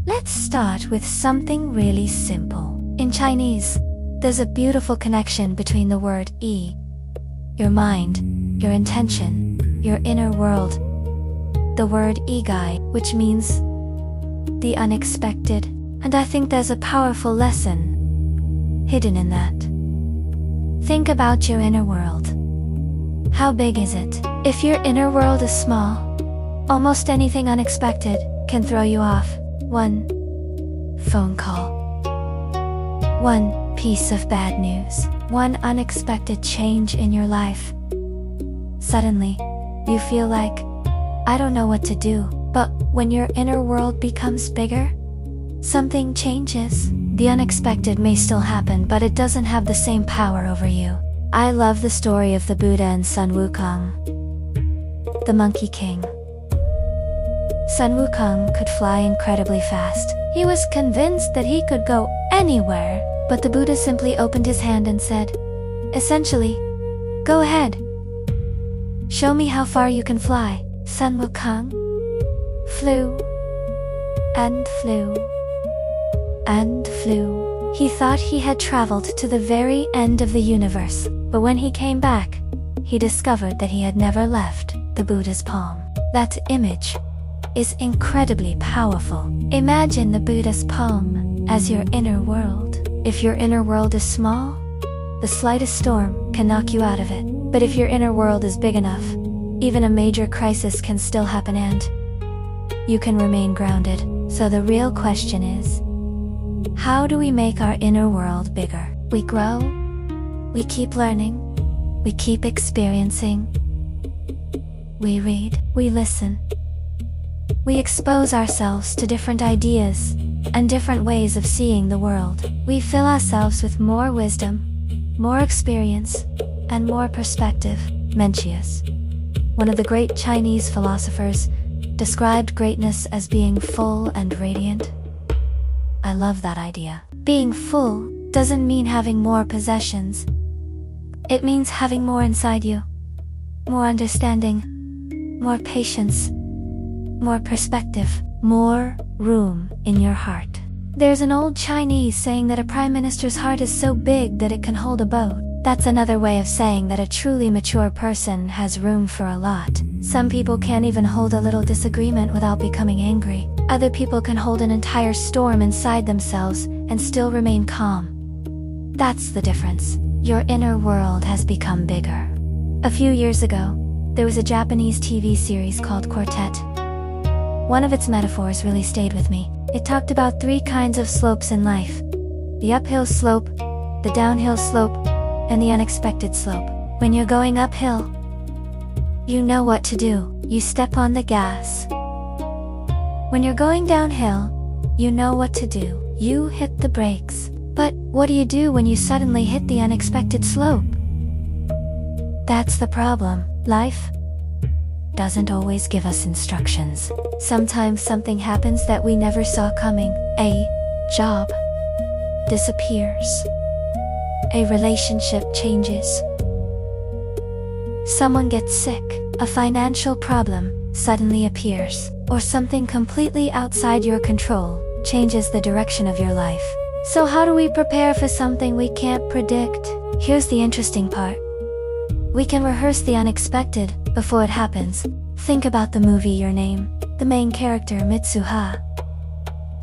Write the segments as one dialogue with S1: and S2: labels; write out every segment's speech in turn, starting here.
S1: Let's start with something really simple. In Chinese, there's a beautiful connection between the word yi, your mind, your intention, your inner world, the word igai, which means the unexpected, and I think there's a powerful lesson hidden in that. Think about your inner world. How big is it? If your inner world is small, almost anything unexpected can throw you off. One phone call, one piece of bad news, one unexpected change in your life. Suddenly, you feel like, I don't know what to do. But when your inner world becomes bigger, something changes. The unexpected may still happen, but it doesn't have the same power over you. I love the story of the Buddha and Sun Wukong, the Monkey King. Sun Wukong could fly incredibly fast. He was convinced that he could go anywhere, but the Buddha simply opened his hand and said, essentially, go ahead. Show me how far you can fly. Sun Wukong flew and flew and flew. He thought he had traveled to the very end of the universe, but when he came back, he discovered that he had never left the Buddha's palm. That image is incredibly powerful. Imagine the Buddha's palm as your inner world. If your inner world is small, the slightest storm can knock you out of it. But if your inner world is big enough, even a major crisis can still happen and you can remain grounded. So the real question is, how do we make our inner world bigger? We grow, we keep learning, we keep experiencing, we read, we listen, we expose ourselves to different ideas and different ways of seeing the world. We fill ourselves with more wisdom, more experience, and more perspective. Mencius, one of the great Chinese philosophers, described greatness as being full and radiant. I love that idea. Being full doesn't mean having more possessions. It means having more inside you, more understanding, more patience, more perspective, more room in your heart. There's an old Chinese saying that a prime minister's heart is so big that it can hold a boat. That's another way of saying that a truly mature person has room for a lot. Some people can't even hold a little disagreement without becoming angry. Other people can hold an entire storm inside themselves and still remain calm. That's the difference. Your inner world has become bigger. A few years ago, there was a Japanese TV series called Quartet. One of its metaphors really stayed with me. It talked about 3 kinds of slopes in life: the uphill slope, the downhill slope, and the unexpected slope. When you're going uphill, you know what to do. You step on the gas. When you're going downhill, you know what to do. You hit the brakes. But what do you do when you suddenly hit the unexpected slope? That's the problem. Life doesn't always give us instructions. Sometimes something happens that we never saw coming. A job disappears. A relationship changes. Someone gets sick. A financial problem suddenly appears. Or something completely outside your control changes the direction of your life. So how do we prepare for something we can't predict? Here's the interesting part. We can rehearse the unexpected before it happens. Think about the movie Your Name. The main character, Mitsuha,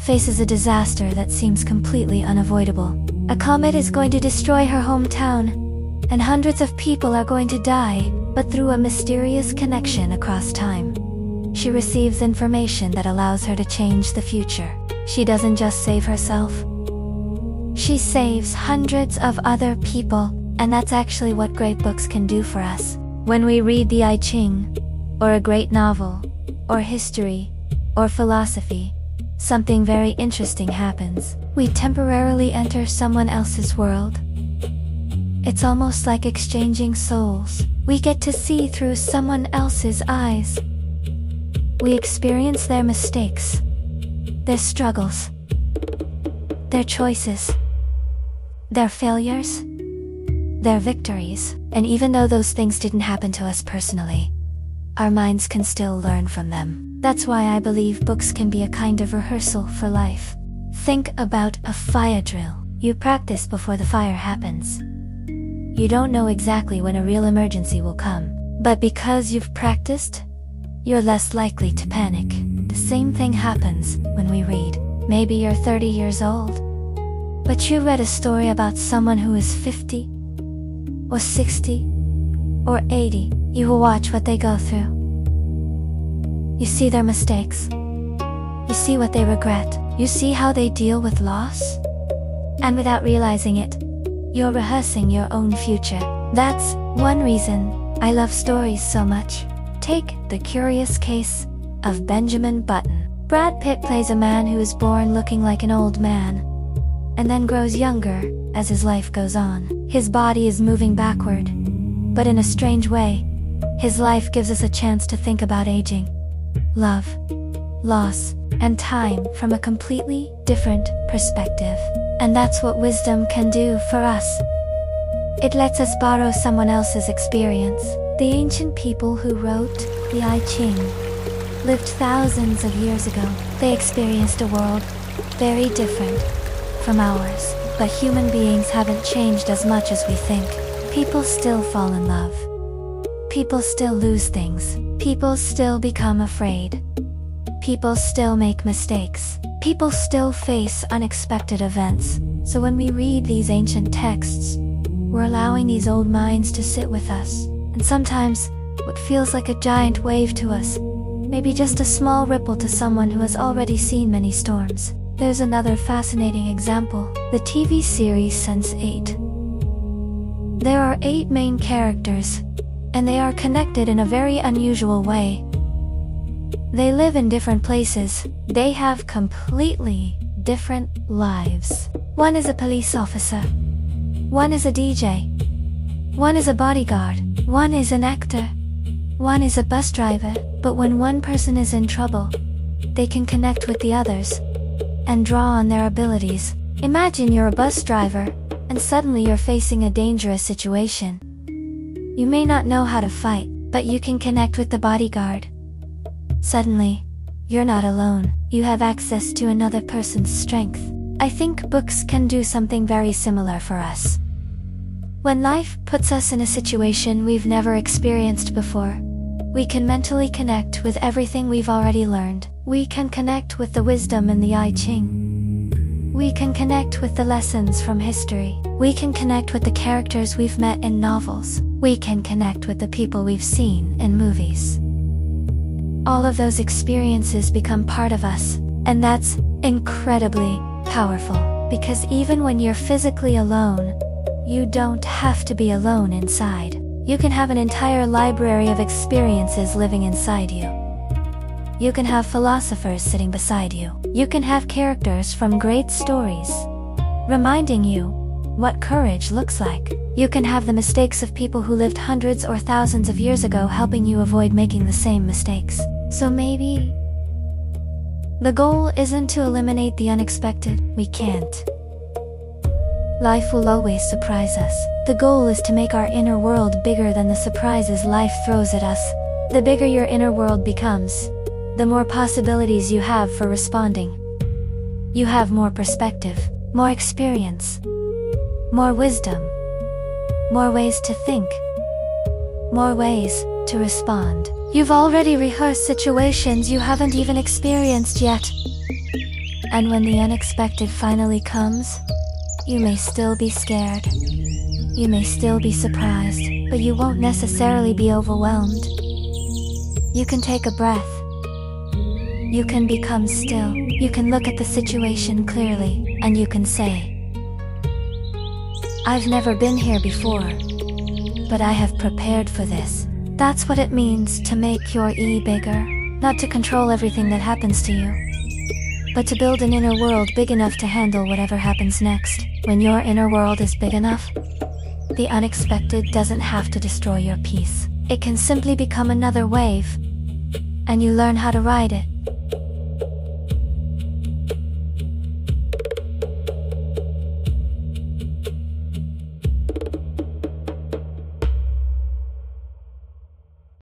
S1: faces a disaster that seems completely unavoidable. A comet is going to destroy her hometown, and hundreds of people are going to die, but through a mysterious connection across time, she receives information that allows her to change the future. She doesn't just save herself, she saves hundreds of other people, and that's actually what great books can do for us. When we read the Ching, or a great novel, or history, or philosophy, something very interesting happens. We temporarily enter someone else's world. It's almost like exchanging souls. We get to see through someone else's eyes. We experience their mistakes, their struggles, their choices, their failures, their victories. And even though those things didn't happen to us personally, our minds can still learn from them. That's why I believe books can be a kind of rehearsal for life. Think about a fire drill. You practice before the fire happens. You don't know exactly when a real emergency will come, but because you've practiced, you're less likely to panic. The same thing happens when we read. Maybe you're 30 years old, but you read a story about someone who is 50, or 60, or 80. You will watch what they go through. You see their mistakes. You see what they regret. You see how they deal with loss. And without realizing it, you're rehearsing your own future. That's one reason I love stories so much. Take The Curious Case of Benjamin Button. Brad Pitt plays a man who is born looking like an old man, and then grows younger as his life goes on. His body is moving backward, but in a strange way, his life gives us a chance to think about aging, love, loss, and time from a completely different perspective. And that's what wisdom can do for us. It lets us borrow someone else's experience. The ancient people who wrote the I Ching lived thousands of years ago. They experienced a world very different from ours. But human beings haven't changed as much as we think. People still fall in love. People still lose things. People still become afraid. People still make mistakes. People still face unexpected events. So when we read these ancient texts, we're allowing these old minds to sit with us. And sometimes, what feels like a giant wave to us, maybe just a small ripple to someone who has already seen many storms. There's another fascinating example, the TV series Sense8. There are 8 main characters, and they are connected in a very unusual way. They live in different places. They have completely different lives. One is a police officer. One is a DJ. One is a bodyguard. One is an actor. One is a bus driver. But when one person is in trouble, they can connect with the others and draw on their abilities. Imagine you're a bus driver, and suddenly you're facing a dangerous situation. You may not know how to fight, but you can connect with the bodyguard. Suddenly, you're not alone. You have access to another person's strength. I think books can do something very similar for us. When life puts us in a situation we've never experienced before, we can mentally connect with everything we've already learned. We can connect with the wisdom in the I Ching. We can connect with the lessons from history. We can connect with the characters we've met in novels. We can connect with the people we've seen in movies. All of those experiences become part of us, and that's incredibly powerful, because even when you're physically alone, you don't have to be alone inside. You can have an entire library of experiences living inside you. You can have philosophers sitting beside you. You can have characters from great stories, reminding you what courage looks like. You can have the mistakes of people who lived hundreds or thousands of years ago helping you avoid making the same mistakes. So maybe the goal isn't to eliminate the unexpected. We can't. Life will always surprise us. The goal is to make our inner world bigger than the surprises life throws at us. The bigger your inner world becomes, the more possibilities you have for responding. You have more perspective, more experience, more wisdom, more ways to think, more ways to respond. You've already rehearsed situations you haven't even experienced yet. And when the unexpected finally comes, you may still be scared. You may still be surprised, but you won't necessarily be overwhelmed. You can take a breath. You can become still. You can look at the situation clearly, and you can say, I've never been here before, but I have prepared for this. That's what it means to make your E bigger, not to control everything that happens to you, but to build an inner world big enough to handle whatever happens next. When your inner world is big enough, the unexpected doesn't have to destroy your peace. It can simply become another wave, and you learn how to ride it.